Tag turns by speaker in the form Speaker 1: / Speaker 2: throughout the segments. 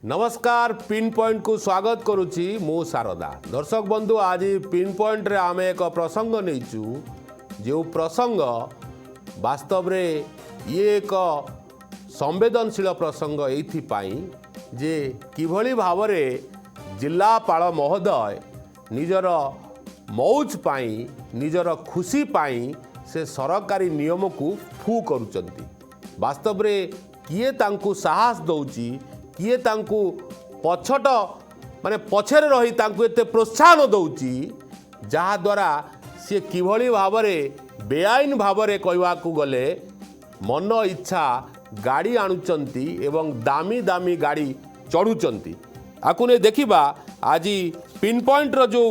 Speaker 1: नमस्कार pin point को स्वागत करुच्ची मु शारदा दर्शक बंधु आज पिन पॉइंट रे आमे एक प्रसंग नहींचु जो प्रसंग वास्तव रे ये एक संवेदनशील प्रसंग एइथिपाई जे किभली भावरे जिल्लापाल महोदय निजर मौज पाई निजर खुशी पाई से सरकारी नियम को फू करुचंती वास्तव रे किए तांकु साहस दउची किए तांकु पछट माने पछरे रही तांकु एते प्रोत्साहन दउची जहा द्वारा से किभली भावरे बेआईन भावरे कहवा को गले मन इच्छा गाड़ी आणुचंती एवं दामी दामी गाड़ी चढ़ुचंती आकु ने देखिबा आज पिन पॉइंट रो जो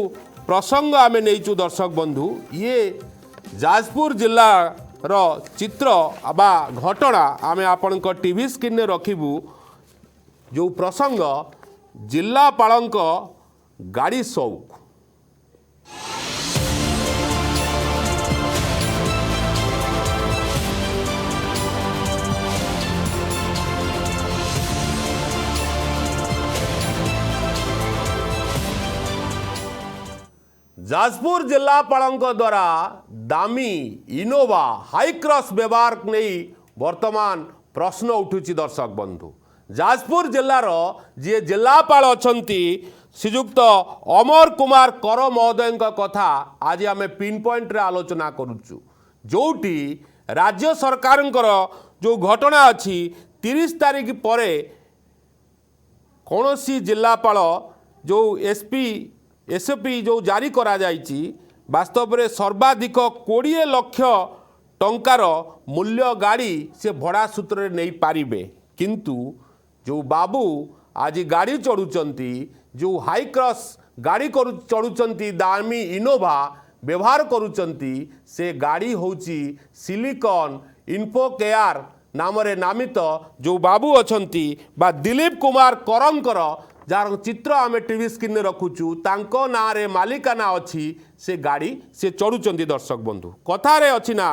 Speaker 1: प्रसंग आमे नेइचु दर्शक बंधु ये जाजपुर जिला रो चित्र बा घटना आमे आपनक टीवी स्क्रीन ने रखिबू जो प्रसंग जिल्लापालंक गाड़ी शौक जाजपुर जिल्लापालंक द्वारा दामी इनोवा हाईक्रॉस व्यवहार नहीं वर्तमान प्रश्न उठुची दर्शक बंधु जाजपुर जिलार जी जिलापाल अछंती श्रीजुक्त अमर कुमार कर महोदय कथा आज आम पिन पॉइंट रे आलोचना करुचु जोटी राज्य सरकार जो घटना अच्छी 30 तारीख पर कौन सी जिलापाल जो एसपी एसपी जो जारी करा जाइछि वास्तव में सर्वाधिक 20 लाख टंकार मूल्य गाड़ी से भड़ा सूत्र नहीं पारिबे किंतु जो बाबू आज गाड़ी चढ़ुचंती जो हाई क्रॉस गाड़ी चढ़ुचंती दामी इनोवा व्यवहार करुचंती से गाड़ी होची सिलिकॉन इन्फो केयर नाम रे नामित जो बाबू अछंती बा दिलीप कुमार करंकर जार चित्र आम टीवी स्क्रीन में रखुचु तांको ना रे मालिकाना अच्छी से गाड़ी से चढ़ुचंती दर्शक बंधु कथारे अच्छी ना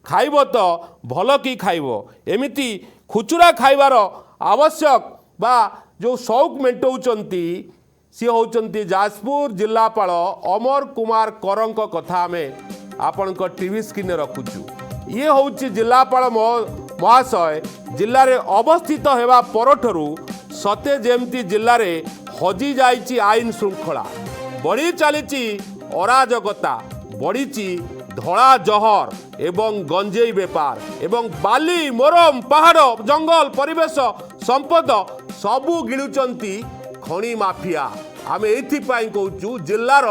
Speaker 1: खाइब तो भल कि खाइब एमिति खुचुरा खाइबार आवश्यक बा जो शौक मेंटौचंती सी होचंती जाजपुर जिल्लापाल अमर कुमार करंक कथा में आपनक टीवी स्क्रीन में रखुचु ये होची जिल्लापाल महाशय जिल्ला रे अवस्थित हेबा परठरू सते जेमती जिल्ला रे हजी जाइची आईन श्रृंखला बढ़ी चलीची अराजकता बढ़ीची धड़ा जहर एवं गंजेई बेपार एवं बाली मोरम पहाड़ जंगल परिवेश संपद सबू गिलुचंती खणी माफिया आम एथिपाई कहूँ जिल्लार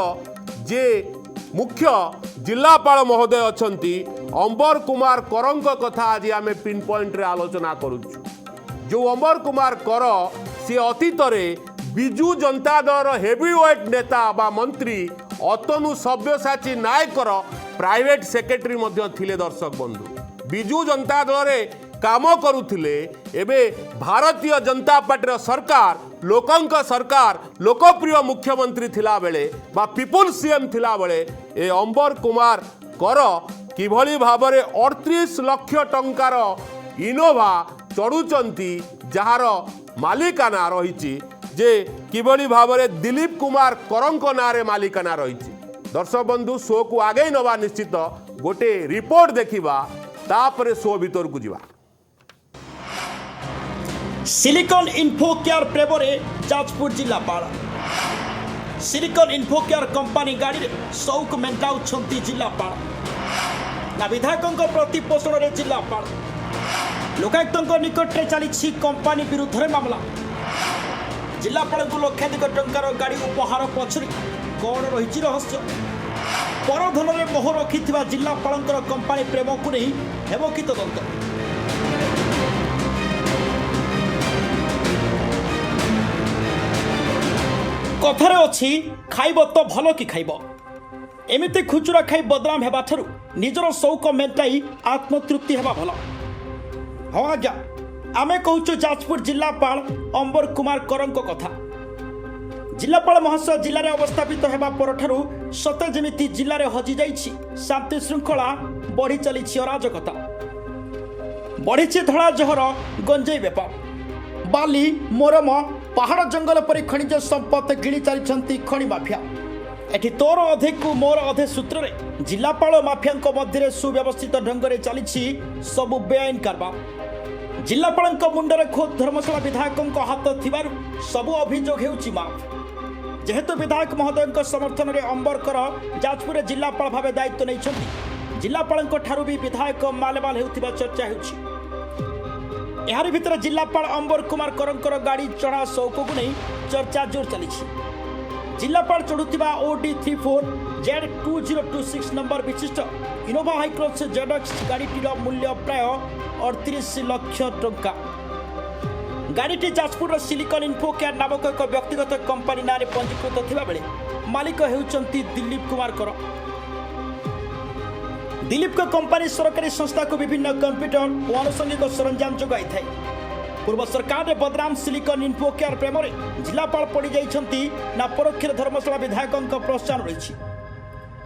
Speaker 1: जे मुख्य जिल्लापाल महोदय अछंती अम्बर कुमार करंक कथा आज आम पिन पॉइंट रे आलोचना करुचु जो अम्बर कुमार कर सी अतीत रे बिजू जनता दल हेवीवेट नेता बा मंत्री अतनु सब्यसाची नायकर प्राइवेट सेक्रेटरी मध्य थिले दर्शक बंधु बिजू जनता दल रे काम करुथिले एबे भारतीय जनता पार्टी सरकार लोकंक सरकार लोकप्रिय मुख्यमंत्री थिला बेले बा पीपुल सीएम थिला बेले ए अम्बर कुमार कर किभली भाबरे 38 लाख टंकार इनोवा चढ़ुचंती जार मालिकाना रहिछि जे किभली भाबरे दिलीप कुमार करंक नारे मालिकाना रहिछि दर्शक बंधु शो को आगे नवा निश्चित गोटे रिपोर्ट देखिबा तापरे शो भीतर को जीवा
Speaker 2: सिलिकॉन इन्फो केयर प्रेमरे जाजपुर जिलापाल सिलिकॉन इन्फो केयर कंपनी गाड़ी रे शौक मेंटाउछंती जिलापाल ना विधायकों प्रति पोषण रे जिलापाल लोकायुक्तों निकट रे चली कंपनी विरुद्ध रे मामला जिलापाल को लक्षाधिक टंकार गाड़ी उपहार पछरी कौन रही रहस्य परधन में मोह रखि जिलापाल कंपनी प्रेम को नहीं हेब कि तदंत कथारे अच्छी खाइब तो भल कि खाइब एमती खुचुरा खाई बदनाम हेबा ठारू निजर शौक मेंटाई आत्मतृप्ति हेबा भल हाँ आज्ञा आमे कहूँ जाजपुर जिलापाल अम्बर कुमार करंक कथा जिलापाल महाशय जिले में अवस्थापित होगा परठारू सते जेमिति जिले में हजि जाइछि शांति श्रृंखला बढ़ी चली अराजकता बढ़ी धड़ा जहर गंजेई बेपार बाली मोरम ପାହାଡ଼ ଜଙ୍ଗଲ ପରି ଖଣିଜ ସମ୍ପଦ ଗିଳି ଚାଲିଛନ୍ତି ଖଣି ମାଫିଆ। ଏଠି ତୋର ଅଧେକୁ ମୋର ଅଧେ ସୂତ୍ରରେ ଜିଲ୍ଲାପାଳ ମାଫିଆଙ୍କ ମଧ୍ୟରେ ସୁବ୍ୟବସ୍ଥିତ ଢଙ୍ଗରେ ଚାଲିଛି ସବୁ ବେଆଇନ କାରବାର। ଜିଲ୍ଲାପାଳଙ୍କ ମୁଣ୍ଡରେ ଖୋଦ୍ ଧର୍ମଶାଳା ବିଧାୟକଙ୍କ ହାତ ଥିବାରୁ ସବୁ ଅଭିଯୋଗ ହେଉଛି ମାଫ। ଯେହେତୁ ବିଧାୟକ ମହୋଦୟଙ୍କ ସମର୍ଥନରେ ଅମ୍ବରକର ଯାଜପୁରରେ ଜିଲ୍ଲାପାଳ ଭାବେ ଦାୟିତ୍ୱ ନେଇଛନ୍ତି, ଜିଲ୍ଲାପାଳଙ୍କ ଠାରୁ ବି ବିଧାୟକ ମାଲମାଲ ହେଉଥିବା ଚର୍ଚ୍ଚା ହେଉଛି। ଏହାରି ଭିତରେ ଜିଲ୍ଲାପାଳ ଅମ୍ବର କୁମାର କରଙ୍କର ଗାଡ଼ି ଚଢ଼ା ସଉକକୁ ନେଇ ଚର୍ଚ୍ଚା ଜୋର ଚାଲିଛି। ଜିଲ୍ଲାପାଳ ଚଢ଼ୁଥିବା OD34Z2026 ନମ୍ବର ବିଶିଷ୍ଟ ଇନୋଭା ହାଇକ୍ରସ୍ ଜେଡକ୍ସ ଗାଡ଼ିଟିର ମୂଲ୍ୟ ପ୍ରାୟ 38 ଲକ୍ଷ ଟଙ୍କା। ଗାଡ଼ିଟି ଯାଜପୁରର ସିଲିକନ୍ ଇନ୍ଫୋକେୟାର ନାମକ ଏକ ବ୍ୟକ୍ତିଗତ କମ୍ପାନୀ ନାଁରେ ପଞ୍ଜୀକୃତ ଥିବାବେଳେ ମାଲିକ ହେଉଛନ୍ତି ଦିଲ୍ଲୀପ କୁମାର କର। ଦିଲ୍ଲୀପଙ୍କ କମ୍ପାନୀ ସରକାରୀ ସଂସ୍ଥାକୁ ବିଭିନ୍ନ କମ୍ପ୍ୟୁଟର ଓ ଆନୁଷଙ୍ଗିକ ସରଞ୍ଜାମ ଯୋଗାଇଥାଏ। ପୂର୍ବ ସରକାରରେ ବଦନାମ ସିଲିକନ୍ ଇନ୍ଫୋକେୟାର ପ୍ରେମରେ ଜିଲ୍ଲାପାଳ ପଡ଼ିଯାଇଛନ୍ତି ନା ପରୋକ୍ଷରେ ଧର୍ମଶାଳା ବିଧାୟକଙ୍କ ପ୍ରୋତ୍ସାହନ ରହିଛି।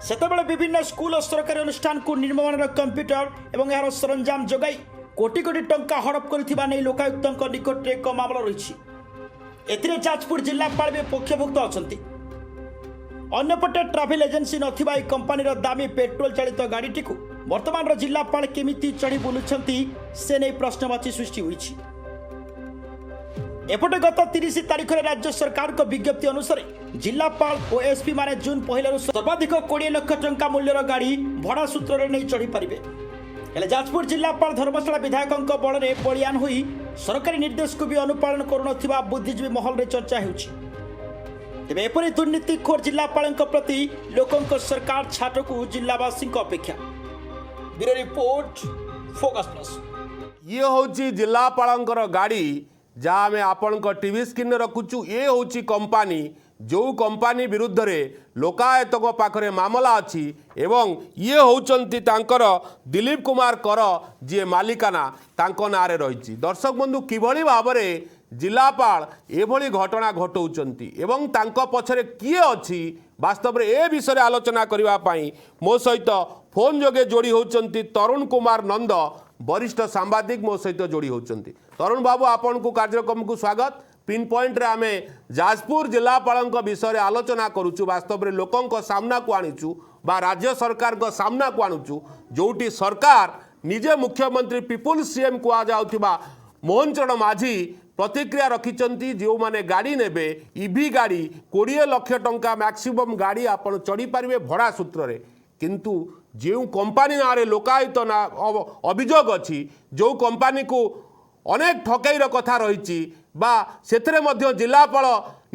Speaker 2: ସେତେବେଳେ ବିଭିନ୍ନ ସ୍କୁଲ ଓ ସରକାରୀ ଅନୁଷ୍ଠାନକୁ ନିମ୍ନମାନର କମ୍ପ୍ୟୁଟର ଏବଂ ଏହାର ସରଞ୍ଜାମ ଯୋଗାଇ କୋଟି କୋଟି ଟଙ୍କା ହଡପ କରିଥିବା ନେଇ ଲୋକାୟୁକ୍ତଙ୍କ ନିକଟରେ ଏକ ମାମଲା ରହିଛି। ଏଥିରେ ଯାଜପୁର ଜିଲ୍ଲାପାଳ ବି ପକ୍ଷଭୁକ୍ତ ଅଛନ୍ତି। ଅନ୍ୟପଟେ ଟ୍ରାଭେଲ ଏଜେନ୍ସି ନଥିବା ଏହି କମ୍ପାନୀର ଦାମୀ ପେଟ୍ରୋଲ ଚାଳିତ ଗାଡ଼ିଟିକୁ ବର୍ତ୍ତମାନର ଜିଲ୍ଲାପାଳ କେମିତି ଚଢ଼ି ବୁଲୁଛନ୍ତି ସେ ନେଇ ପ୍ରଶ୍ନବାଚୀ ସୃଷ୍ଟି ହୋଇଛି। ଏପଟେ ଗତ 30 ତାରିଖରେ ରାଜ୍ୟ ସରକାରଙ୍କ ବିଜ୍ଞପ୍ତି ଅନୁସାରେ ଜିଲ୍ଲାପାଳ ଓ ଏସ୍ପି ମାନେ ଜୁନ୍ 1ରୁ ସର୍ବାଧିକ 20 ଲକ୍ଷ ଟଙ୍କା ମୂଲ୍ୟର ଗାଡ଼ି ଭଡ଼ା ସୂତ୍ରରେ ନେଇ ଚଢ଼ିପାରିବେ। ହେଲେ ଯାଜପୁର ଜିଲ୍ଲାପାଳ ଧର୍ମଶାଳା ବିଧାୟକଙ୍କ ବଳରେ ବଳିଆନ ହୋଇ ସରକାରୀ ନିର୍ଦ୍ଦେଶକୁ ବି ଅନୁପାଳନ କରୁନଥିବା ବୁଦ୍ଧିଜୀବୀ ମହଲରେ ଚର୍ଚ୍ଚା ହେଉଛି। ତେବେ ଏପରି ଦୁର୍ନୀତିଖୋର ଜିଲ୍ଲାପାଳଙ୍କ ପ୍ରତି ଲୋକଙ୍କ ସରକାର ଛାଟକୁ ଜିଲ୍ଲାବାସୀଙ୍କ ଅପେକ୍ଷା। Bureau report, focus plus.
Speaker 1: ଇଏ ହେଉଛି ଜିଲ୍ଲାପାଳଙ୍କର ଗାଡ଼ି ଯାହା ଆମେ ଆପଣଙ୍କ ଟିଭି ସ୍କ୍ରିନ୍ରେ ରଖୁଛୁ। ଏ ହେଉଛି କମ୍ପାନୀ, ଯେଉଁ କମ୍ପାନୀ ବିରୁଦ୍ଧରେ ଲୋକାୟତଙ୍କ ପାଖରେ ମାମଲା ଅଛି ଏବଂ ଇଏ ହେଉଛନ୍ତି ତାଙ୍କର ଦିଲ୍ଲୀପ କୁମାର କର, ଯିଏ ମାଲିକାନା ତାଙ୍କ ନାଁରେ ରହିଛି। ଦର୍ଶକ ବନ୍ଧୁ, କିଭଳି ଭାବରେ ଜିଲ୍ଲାପାଳ ଏଭଳି ଘଟଣା ଘଟାଉଛନ୍ତି ଏବଂ ତାଙ୍କ ପଛରେ କିଏ ଅଛି ବାସ୍ତବରେ ଏ ବିଷୟରେ ଆଲୋଚନା କରିବା ପାଇଁ ମୋ ସହିତ ଫୋନ୍ ଯୋଗେ ଯୋଡ଼ି ହେଉଛନ୍ତି ତରୁଣ କୁମାର ନନ୍ଦ, ବରିଷ୍ଠ ସାମ୍ବାଦିକ ମୋ ସହିତ ଯୋଡ଼ି ହେଉଛନ୍ତି। ତରୁଣ ବାବୁ, ଆପଣଙ୍କୁ କାର୍ଯ୍ୟକ୍ରମକୁ ସ୍ୱାଗତ। पिन पॉइंट रे आमे जाजपुर जिलापालଙ୍କ विषय आलोचना करूछु। वास्तव में लोकंक सामना को आणुछु बा राज्य सरकार को सामना को आणुछु, जोटी सरकार निजे मुख्यमंत्री पीपुल सीएम को आ जाउथिबा मोहन चरण माझी प्रतिक्रिया रखिचंती। जो माने गाड़ी नेबे ईवी गाड़ी 20 लाख टंका मैक्सिमम गाड़ी आपण चढ़ी पारिबे भड़ा सूत्र रे, किंतु जो कंपनी ना रे लोकायुक्त ना अभियोग अच्छी, जो कंपनी को अनेक ठकईर कथा रही बा सेतरे मध्य जिलापाल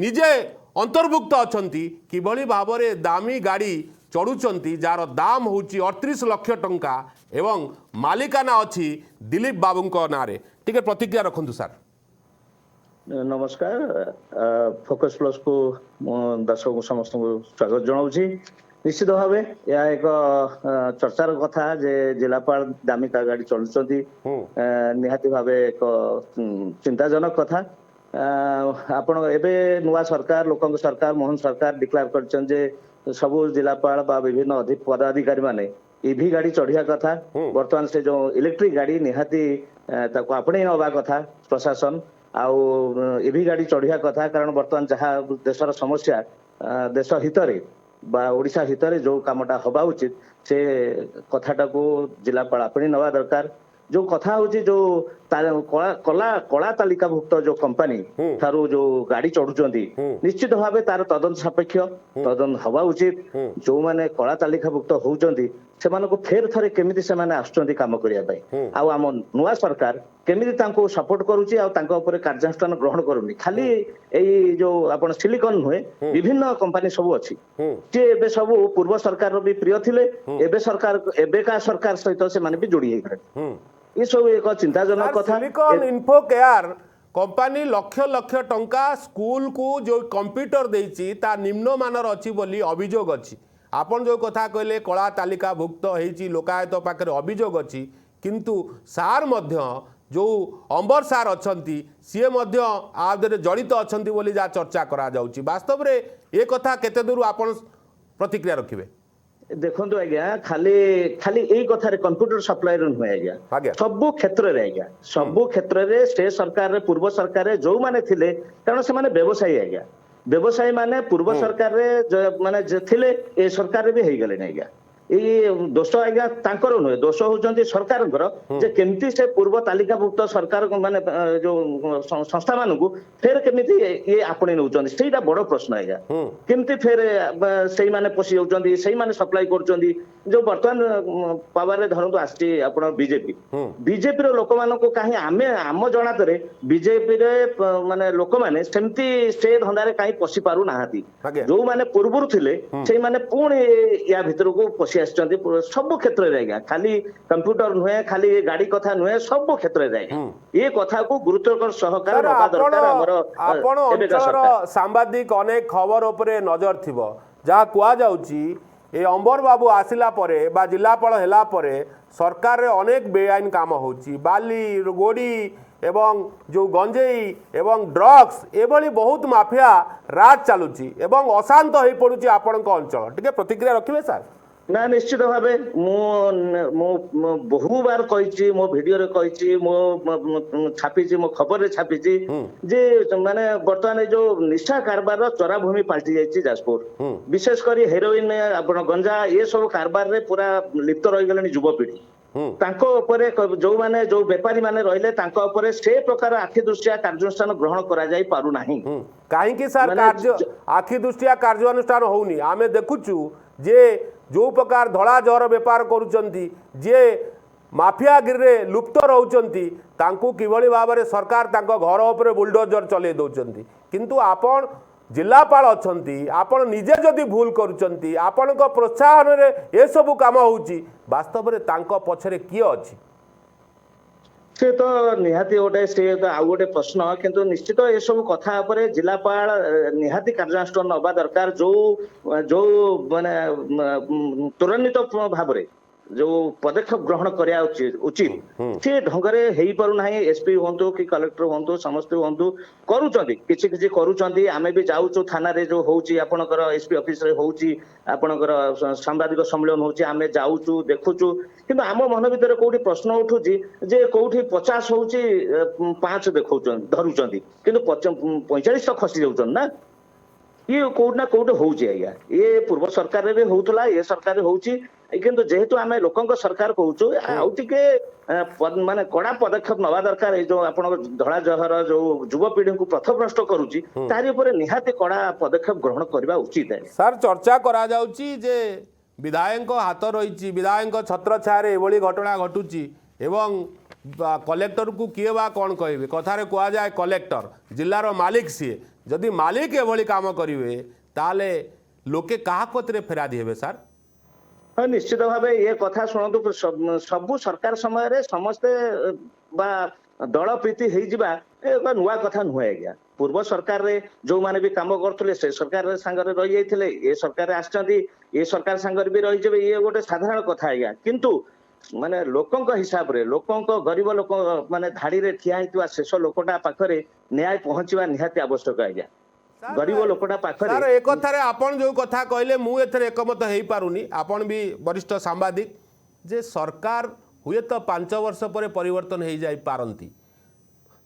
Speaker 1: निजे अंतर्भुक्त अछंती, किभली भाव में दामी गाड़ी चढ़ुचंती जार दाम होची 38 लाख टंका एवं मालिकाना अच्छी दिलीप बाबूंक नारे। टिके प्रतिक्रिया रखंतु सर।
Speaker 3: नमस्कार, फोकस प्लस को दर्शक समस्त को स्वागत जनाऊँगी। निश्चित भाव यह एक चर्चार कथा जे जिलापाल दामिका गाड़ी चलुचंती, निहाती भाव एक चिंताजनक कथा। आपण एबे नुआ सरकार लोकंक सरकार मोहन सरकार डिक्लेयर करछन जे सबु जिलापाल बा विभिन्न पदाधिकारी माने ईवी गाड़ी चढ़िया कथा। वर्तमान से जो इलेक्ट्रिक गाड़ी निहाती ताको आपणे नबा कथा प्रशासन आउ ईवी गाड़ी चढ़िया कथा, कारण वर्तमान जहाँ देशर समस्या देश हितरे बा ओडिशा हितरे जो कामटा हवा उचित से कथाटा को जिलापाल आपणी नवा दरकार। जो कथा होची जो कला तालिकाभुक्त जो कंपनी थारू जो गाड़ी चढ़ुचंती निश्चित भाव तार तदंत सापेक्ष तदंत हवा उचित। जो माने कला तालिकाभुक्त होउचंती सेमानको फेर थरे केमिति सेमाने आसुचंती काम करिया पई, आउ आम नुआ सरकार केमिति तांको सपोर्ट करूची आउ तांको ऊपर कार्यानुष्ठान ग्रहण करूनी। खाली एई जो आपण सिलिकॉन हुए विभिन्न कंपनी सब अछि जे एबे सब पूर्व सरकार रो भी प्रिय थिले, एबे सरकार एबेका सरकार सहित से माने भी जोड़ी हेगरे। ये सब एक चिंताजनक कथा।
Speaker 1: सिलिकॉन इन्फोकेयर कंपनी लक्ष लक्ष टंका स्कूल को जो कंप्यूटर देछि ता निम्न मानर अछि बोली अभियोग अछि। आपण जो कथा कहले कला तालिका भुक्त होइछि लोकायत पाखरे अभियोग अछि, किंतु सार मध्य जो अंबर सार अछंती सी मध्य आदरे जड़ित अछंती बोली जा चर्चा करा जाउछि। वास्तव रे ए कथा केते दूर आपण प्रतिक्रिया रखिबे?
Speaker 3: ଦେଖନ୍ତୁ ଆଜ୍ଞା ଖାଲି ଖାଲି ଏଇ କଥାରେ କମ୍ପ୍ୟୁଟର ସପ୍ଲାଏ ନୁହେଁ ଆଜ୍ଞା
Speaker 1: ଆଜ୍ଞା।
Speaker 3: ସବୁ କ୍ଷେତ୍ରରେ ଆଜ୍ଞା ସବୁ କ୍ଷେତ୍ରରେ ଷ୍ଟେଟ ସରକାରରେ ପୂର୍ବ ସରକାରରେ ଯୋଉମାନେ ଥିଲେ କାରଣ ସେମାନେ ବ୍ୟବସାୟୀ ଆଜ୍ଞା ବ୍ୟବସାୟୀ ମାନେ ପୂର୍ବ ସରକାରରେ ମାନେ ଥିଲେ ଏ ସରକାରରେ ବି ହେଇଗଲେଣି ଆଜ୍ଞା ଏଇ ଦୋଷ ଆଜ୍ଞା ତାଙ୍କର ନୁହେଁ ଦୋଷ ହଉଛନ୍ତି ସରକାରଙ୍କର ଯେ କେମିତି ସେ ପୂର୍ବ ତାଲିକାଭୁକ୍ତ ସରକାର ମାନେ ଯୋଉ ସଂସ୍ଥା ମାନଙ୍କୁ ଫେର କେମିତି ଇଏ ଆପଣେଇ ନେଉଛନ୍ତି ସେଇଟା ବଡ ପ୍ରଶ୍ନ ଆଜ୍ଞା କେମିତି ଫେର ସେଇମାନେ ପଶି ଯାଉଛନ୍ତି ସେଇମାନେ ସପ୍ଲାଇ କରୁଛନ୍ତି ଯୋଉ ବର୍ତ୍ତମାନ ପାୱାରରେ ଧରନ୍ତୁ ଆସିଛି ଆପଣ ବିଜେପିର ଲୋକମାନଙ୍କୁ କାହିଁ ଆମେ ଆମ ଜଣାତରେ ବିଜେପିରେ ମାନେ ଲୋକମାନେ ସେମିତି ସେ ଧନ୍ଦାରେ କାହିଁ ପଶି ପାରୁନାହାନ୍ତି
Speaker 1: ଆଜ୍ଞା।
Speaker 3: ଯୋଉମାନେ ପୂର୍ବରୁ ଥିଲେ ସେଇମାନେ ପୁଣି ୟା ଭିତରକୁ ପଶି ଆସିଛନ୍ତି ସବୁ କ୍ଷେତ୍ରରେ ଆଜ୍ଞା ଖାଲି କମ୍ପ୍ୟୁଟର ନୁହେଁ ଖାଲି ଗାଡି କଥା ନୁହେଁ ସବୁ କ୍ଷେତ୍ରରେ ଆଜ୍ଞା ଏ କଥାକୁ ଗୁରୁତ୍ୱର ସହକାରେ
Speaker 1: ସାର୍
Speaker 3: ନେବା ଦରକାର ଆମର
Speaker 1: ଆପଣ
Speaker 3: ଏବେକା
Speaker 1: ଅଞ୍ଚଳର
Speaker 3: ସରକାର
Speaker 1: ସାମ୍ବାଦିକ ଅନେକ ଖବର ଉପରେ ନଜର ଥିବ ଯାହା କୁହାଯାଉଛି ଏ ଅମ୍ବର ବାବୁ ଆସିଲା ପରେ ବା ଜିଲ୍ଲାପାଳ ହେଲା ପରେ ସରକାରରେ ଅନେକ ବେଆଇନ କାମ ହେଉଛି ବାଲି ଗୋଡ଼ି ଏବଂ ଯେଉଁ ଗଞ୍ଜେଇ ଏବଂ ଡ୍ରଗ୍ସ ଏଭଳି ବହୁତ ମାଫିଆ ରାଜ ଚାଲୁଛି ଏବଂ ଅଶାନ୍ତ ହୋଇପଡ଼ୁଛି ଆପଣଙ୍କ ଅଞ୍ଚଳ ଟିକେ ପ୍ରତିକ୍ରିୟା ରଖିବେ ସାର୍
Speaker 3: ନା ନିଶ୍ଚିତ ଭାବେ ମୁଁ ବହୁବାର କହିଛି ମୋ ଭିଡିଓରେ କହିଛି ମୋ ଛାପିଛି ମୋ ଖବରରେ ଛାପିଛି ଯେ ମାନେ ବର୍ତ୍ତମାନ ଏ ଯୋଉ ନିଶା କାରବାରର ଚରାଭୂମି ପାଲଟି ଯାଇଛି ଯାଜପୁର ବିଶେଷ କରି ହେରୋଇନ ଆପଣ ଗଞ୍ଜା ଏ ସବୁ କାରବାରରେ ପୁରା ଲିପ୍ତ ରହିଗଲେଣି ଯୁବପିଢି ତାଙ୍କ ଉପରେ ଯୋଉମାନେ ଯୋଉ ବେପାରୀ ମାନେ ରହିଲେ ତାଙ୍କ ଉପରେ ସେ ପ୍ରକାର ଆଖି ଦୃଷ୍ଟିଆ କାର୍ଯ୍ୟାନୁଷ୍ଠାନ ଗ୍ରହଣ କରାଯାଇ ପାରୁନାହିଁ
Speaker 1: କାହିଁକି ସାର୍ ଆଖି ଦୃଷ୍ଟିଆ କାର୍ଯ୍ୟାନୁଷ୍ଠାନ ହଉନି ଆମେ ଦେଖୁଛୁ ଯେ ଯେଉଁ ପ୍ରକାର ଧଳା ଜହର ବେପାର କରୁଛନ୍ତି ଯିଏ ମାଫିଆଗିରିରେ ଲୁପ୍ତ ରହୁଛନ୍ତି ତାଙ୍କୁ କିଭଳି ଭାବରେ ସରକାର ତାଙ୍କ ଘର ଉପରେ ବୁଲଡୋଜର ଚଲେଇ ଦେଉଛନ୍ତି କିନ୍ତୁ ଆପଣ ଜିଲ୍ଲାପାଳ ଅଛନ୍ତି ଆପଣ ନିଜେ ଯଦି ଭୁଲ କରୁଛନ୍ତି ଆପଣଙ୍କ ପ୍ରୋତ୍ସାହନରେ ଏସବୁ କାମ ହେଉଛି ବାସ୍ତବରେ ତାଙ୍କ ପଛରେ କିଏ ଅଛି
Speaker 3: ସେ ତ ନିହାତି ଗୋଟେ ସେ ଆଉ ଗୋଟେ ପ୍ରଶ୍ନ କିନ୍ତୁ ନିଶ୍ଚିତ ଏସବୁ କଥା ଉପରେ ଜିଲ୍ଲାପାଳ ନିହାତି କାର୍ଯ୍ୟାନୁଷ୍ଠାନ ନେବା ଦରକାର ଯୋଉ ମାନେ ତ୍ୱରାନ୍ୱିତ ଭାବରେ ଯୋଉ ପଦକ୍ଷେପ ଗ୍ରହଣ କରିବା ଉଚିତ ସେ ଢଙ୍ଗରେ ହେଇପାରୁନାହିଁ ଏସପି ହୁଅନ୍ତୁ କି କଲେକ୍ଟର ହୁଅନ୍ତୁ ସମସ୍ତେ ହୁଅନ୍ତୁ କରୁଛନ୍ତି କିଛି କିଛି କରୁଛନ୍ତି ଆମେ ବି ଯାଉଛୁ ଥାନାରେ ଯୋଉ ହଉଛି ଆପଣଙ୍କର ଏସପି ଅଫିସରେ ହଉଛି ଆପଣଙ୍କର ସାମ୍ବାଦିକ ସମ୍ମିଳନୀ ହଉଛି ଆମେ ଯାଉଛୁ ଦେଖୁଛୁ କିନ୍ତୁ ଆମ ମନ ଭିତରେ କୋଉଠି ପ୍ରଶ୍ନ ଉଠୁଛି ଯେ କୋଉଠି 50 ହଉଛି 5 ଦେଖଉଛନ୍ତି ଧରୁଛନ୍ତି କିନ୍ତୁ 45 ତ ଖସି ଯାଉଛନ୍ତି ନା ଇଏ କୋଉଠି ନା କୋଉଠି ହଉଛି ଆଜ୍ଞା ଇଏ ପୂର୍ବ ସରକାରରେ ବି ହଉଥିଲା ଏ ସରକାରରେ ହଉଛି କିନ୍ତୁ ଯେହେତୁ ଆମେ ଲୋକଙ୍କ ସରକାର କହୁଛୁ ଆଉ ଟିକେ ମାନେ କଡା ପଦକ୍ଷେପ ନେବା ଦରକାର ଏଇ ଯୋଉ ଆପଣଙ୍କ ଧଳା ଜହର ଯୋଉ ଯୁବପିଢିଙ୍କୁ ପଥଭ୍ରଷ୍ଟ କରୁଛି ତାରି ଉପରେ ନିହାତି କଡା ପଦକ୍ଷେପ ଗ୍ରହଣ କରିବା ଉଚିତ
Speaker 1: ସାର୍ ଚର୍ଚ୍ଚା କରାଯାଉଛି ଯେ ବିଧାୟକଙ୍କ ହାତ ରହିଛି ବିଧାୟକଙ୍କ ଛତ୍ରଛାୟାରେ ଏଭଳି ଘଟଣା ଘଟୁଛି ଏବଂ କଲେକ୍ଟରକୁ କିଏ ବା କ'ଣ କହିବେ କଥାରେ କୁହାଯାଏ କଲେକ୍ଟର ଜିଲ୍ଲାର ମାଲିକ ସିଏ ଯଦି ମାଲିକ ଏଭଳି କାମ କରିବେ ତାହେଲେ ଲୋକେ କାହା କତିରେ ଫେରାଦି ହେବେ ସାର୍
Speaker 3: ହଁ ନିଶ୍ଚିତ ଭାବେ ଏ କଥା ଶୁଣନ୍ତୁ ସବୁ ସରକାର ସମୟରେ ସମସ୍ତେ ବା ଦଳ ପ୍ରୀତି ହେଇଯିବା ଏକ ନୂଆ କଥା ନୁହେଁ ଆଜ୍ଞା ପୂର୍ବ ସରକାରରେ ଯୋଉମାନେ ବି କାମ କରୁଥିଲେ ସେ ସରକାର ସାଙ୍ଗରେ ରହିଯାଇଥିଲେ ଏ ସରକାରରେ ଆସିଛନ୍ତି ଏ ସରକାର ସାଙ୍ଗରେ ବି ରହିଯିବେ ଇଏ ଗୋଟେ ସାଧାରଣ କଥା ଆଜ୍ଞା କିନ୍ତୁ ମାନେ ଲୋକଙ୍କ ହିସାବରେ ଲୋକଙ୍କ ଗରିବ ଲୋକ ମାନେ ଧାଡିରେ ଠିଆ ହେଇଥିବା ଶେଷ ଲୋକଟା ପାଖରେ ନ୍ୟାୟ ପହଞ୍ଚିବା ନିହାତି ଆବଶ୍ୟକ ଆଜ୍ଞା ଗରିବ ଲୋକଟା ପାଖରେ
Speaker 1: ସାର୍ ଏ କଥାରେ ଆପଣ ଯେଉଁ କଥା କହିଲେ ମୁଁ ଏଥିରେ ଏକମତ ହେଇପାରୁନି ଆପଣ ବି ବରିଷ୍ଠ ସାମ୍ବାଦିକ ଯେ ସରକାର ହୁଏତ 5 ବର୍ଷ ପରେ ପରିବର୍ତ୍ତନ ହେଇଯାଇପାରନ୍ତି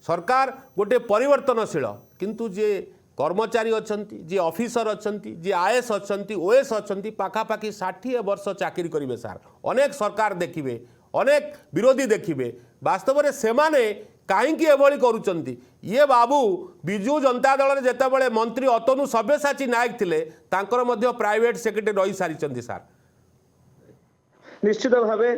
Speaker 1: ସରକାର ଗୋଟେ ପରିବର୍ତ୍ତନଶୀଳ କିନ୍ତୁ ଯିଏ କର୍ମଚାରୀ ଅଛନ୍ତି ଯିଏ ଅଫିସର ଅଛନ୍ତି ଯିଏ ଆଇଏଏସ୍ ଅଛନ୍ତି ଓଏଏସ୍ ଅଛନ୍ତି ପାଖାପାଖି 60 ବର୍ଷ ଚାକିରି କରିବେ ସାର୍ ଅନେକ ସରକାର ଦେଖିବେ ଅନେକ ବିରୋଧୀ ଦେଖିବେ ବାସ୍ତବରେ ସେମାନେ କାହିଁକି ଏଭଳି କରୁଛନ୍ତି ଇଏ ବାବୁ ବିଜୁ ଜନତା ଦଳରେ ଯେତେବେଳେ ମନ୍ତ୍ରୀ ଅତନୁ ସବ୍ୟସାଚୀ ନାୟକ ଥିଲେ ତାଙ୍କର ମଧ୍ୟ ପ୍ରାଇଭେଟ ସେକ୍ରେଟାରୀ ରହି ସାରିଛନ୍ତି ସାର୍
Speaker 3: ନିଶ୍ଚିତ ଭାବେ